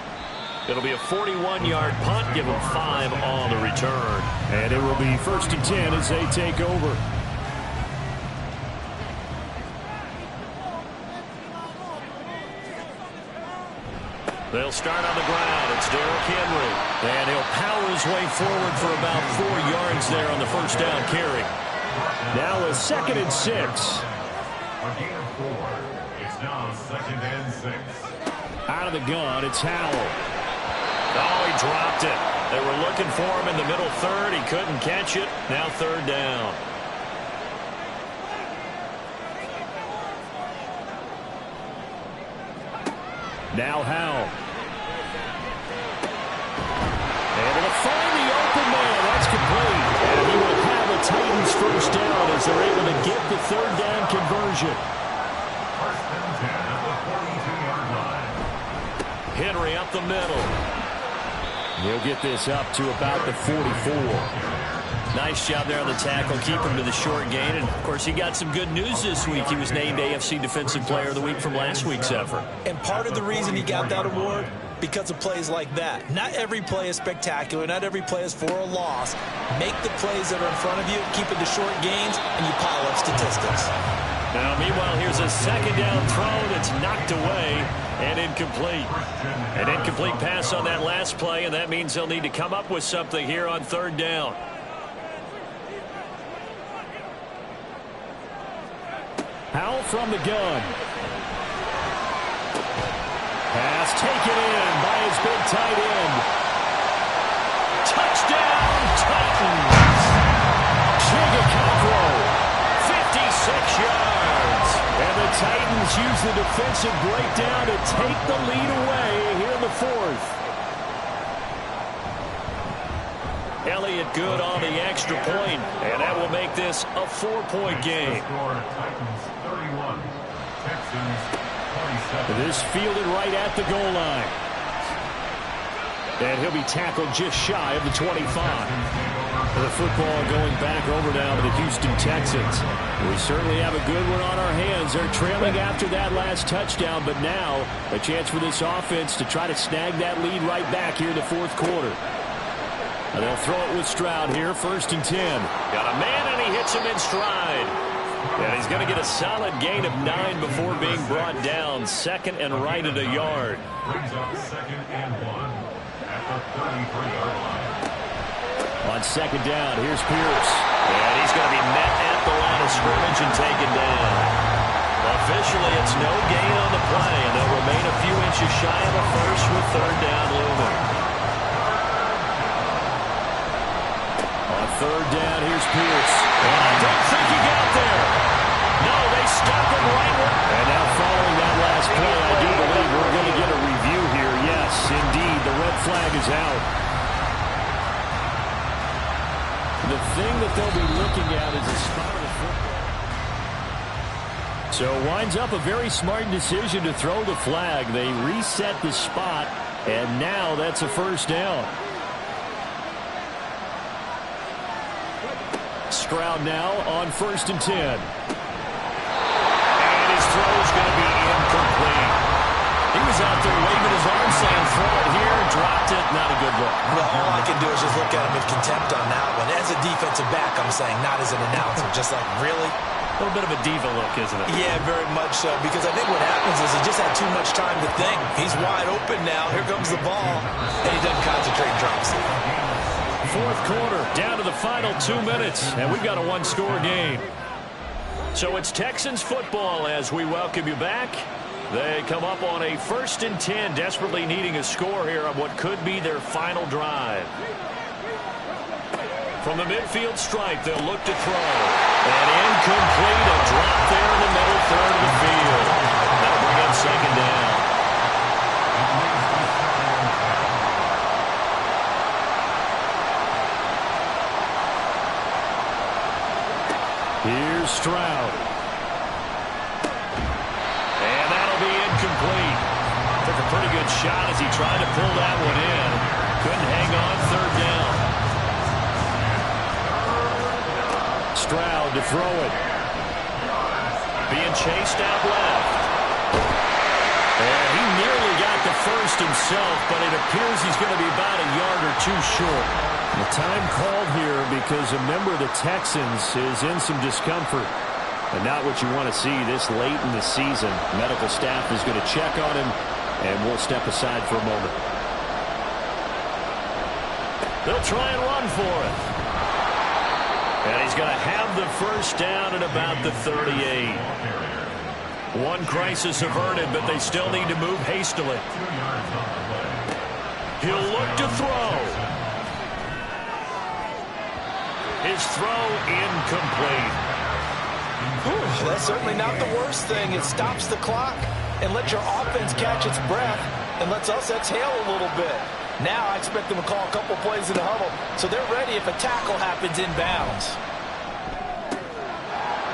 It'll be a 41-yard punt, give them 5 on the return. And it will be 1st and 10 as they take over. They'll start on the ground. It's Derrick Henry. And he'll power his way forward for about 4 yards there on the 1st down carry. Now a 2nd and 6. A gain of 4. It's now 2nd and 6. Out of the gun, it's Howell. Oh, he dropped it. They were looking for him in the middle 3rd. He couldn't catch it. Now 3rd down. Now Howell. Able to find the open man. That's complete. And he will have a Titans 1st down as they're able to get the 3rd down conversion. 1st and 10 at the 42-yard line. Henry up the middle. He'll get this up to about the 44. Nice job there on the tackle. Keep him to the short gain. And, of course, he got some good news this week. He was named AFC Defensive Player of the Week from last week's effort. And part of the reason he got that award, because of plays like that. Not every play is spectacular. Not every play is for a loss. Make the plays that are in front of you, keep it to short gains, and you pile up statistics. Now, meanwhile, here's a 2nd down throw that's knocked away and incomplete. An incomplete pass on that last play, and that means they'll need to come up with something here on 3rd down. Howell from the gun. Pass taken in by his big tight end. Touchdown, Titans! Chigga 56 yards. And the Titans use the defensive breakdown to take the lead away here in the 4th. Elliott good on the extra point, and that will make this a 4-point game. Score, Titans 31, Texans 27. This fielded right at the goal line. And he'll be tackled just shy of the 25. The football going back over now to the Houston Texans. We certainly have a good one on our hands. They're trailing after that last touchdown, but now a chance for this offense to try to snag that lead right back here in the 4th quarter. And they'll throw it with Stroud here, 1st and 10. Got a man, and he hits him in stride. And he's going to get a solid gain of 9 before being brought down. 2nd and right at a yard. Brings up 2nd and 1 at the 33-yard line. On 2nd down, here's Pierce. And he's going to be met at the line of scrimmage and taken down. Officially, it's no gain on the play, and they'll remain a few inches shy of a first with 3rd down looming. On 3rd down, here's Pierce. And I don't think he got there. No, they stop him That flag is out. The thing that they'll be looking at is the spot of the football. So winds up a very smart decision to throw the flag. They reset the spot, and now that's a first down. Stroud now on 1st and 10. And his throw is going to be incomplete. He was out there waving his arm saying throw it here, dropped it, not a good look. Well, all I can do is just look at him with contempt on that one. As a defensive back, I'm saying, not as an announcer. Just like, really? A little bit of a diva look, isn't it? Yeah, very much so. Because I think what happens is he just had too much time to think. He's wide open now. Here comes the ball. And he doesn't concentrate and drops it. Fourth quarter, down to the final 2 minutes, and we've got a one-score game. So it's Texans football as we welcome you back. They come up on a 1st and 10, desperately needing a score here on what could be their final drive. From the midfield stripe, they'll look to throw. And incomplete, a drop there in the middle third of the field. That'll bring up 2nd down. Here's Stroud. And that'll be incomplete. Took a pretty good shot as he tried to pull that one in. Couldn't hang on, 3rd down. Stroud to throw it. Being chased out left. And he nearly got the first himself, but it appears he's going to be about a yard or 2 short. The time called here because a member of the Texans is in some discomfort. And not what you want to see this late in the season. Medical staff is going to check on him, and we'll step aside for a moment. They'll try and run for it. And he's going to have the first down at about the 38. One crisis averted, but they still need to move hastily. He'll look to throw. His throw incomplete. Ooh, that's certainly not the worst thing. It stops the clock and lets your offense catch its breath and lets us exhale a little bit. Now I expect them to call a couple plays in the huddle so they're ready if a tackle happens inbounds.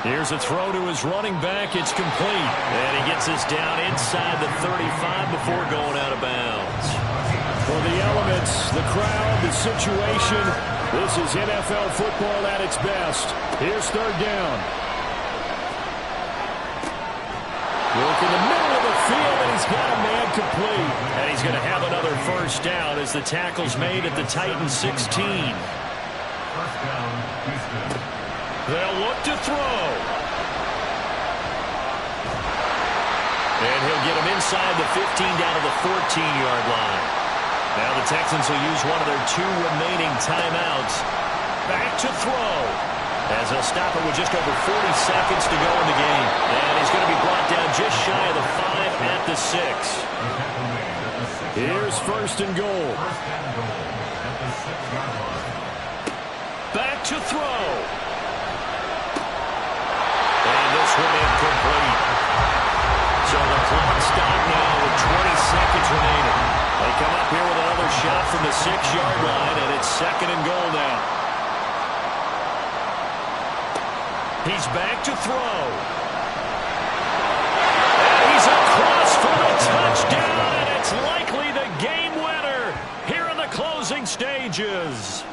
Here's a throw to his running back. It's complete. And he gets us down inside the 35 before going out of bounds. For the elements, the crowd, the situation, this is NFL football at its best. Here's 3rd down. Work in the middle of the field, and he's got a man complete. And he's going to have another first down as the tackle's made at the Titans 16. They'll look to throw. And he'll get him inside the 15 down to the 14-yard line. Now the Texans will use one of their 2 remaining timeouts. Back to throw. As they'll stop it with just over 40 seconds to go in the game. And he's going to be brought down just shy of the 5 at the 6. Here's 1st and goal. Back to throw. And this one incomplete. So the clock stopped now with 20 seconds remaining. They come up here with another shot from the 6-yard line, and it's 2nd and goal now. He's back to throw. And he's across for the touchdown, and it's likely the game winner here in the closing stages.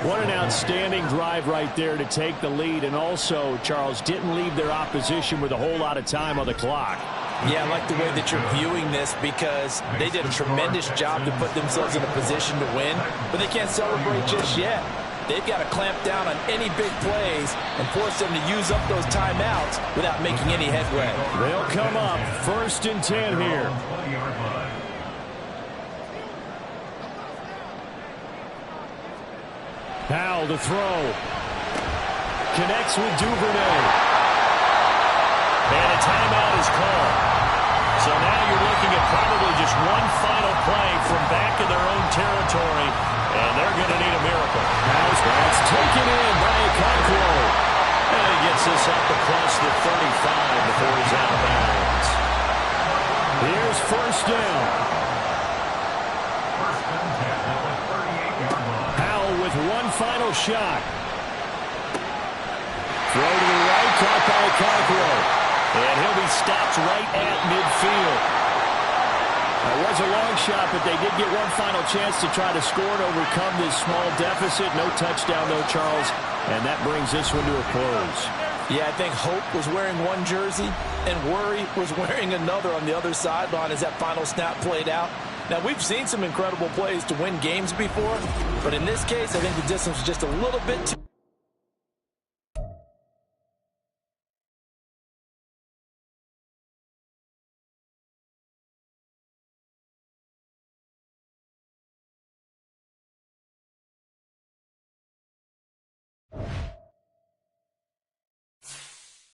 What an outstanding drive right there to take the lead. And also, Charles, didn't leave their opposition with a whole lot of time on the clock. Yeah, I like the way that you're viewing this because they did a tremendous job to put themselves in a position to win, but they can't celebrate just yet. They've got to clamp down on any big plays and force them to use up those timeouts without making any headway. They'll come up 1st and 10 here. Powell to throw. Connects with Duvernay. And a timeout is called. So now you're looking at probably just one final play from back in their own territory, and they're going to need a miracle. That's taken in gets this up across the 35 before he's out of bounds. Here's first down. First and 10 at the 38-yard line. Howell with one final shot. Throw to the right, caught by Conqueror. And he'll be stopped right at midfield. That was a long shot, but they did get one final chance to try to score and overcome this small deficit. No touchdown, though, Charles. And that brings this one to a close. Yeah, I think Hope was wearing one jersey and Worry was wearing another on the other sideline as that final snap played out. Now, we've seen some incredible plays to win games before, but in this case, I think the distance was just a little bit too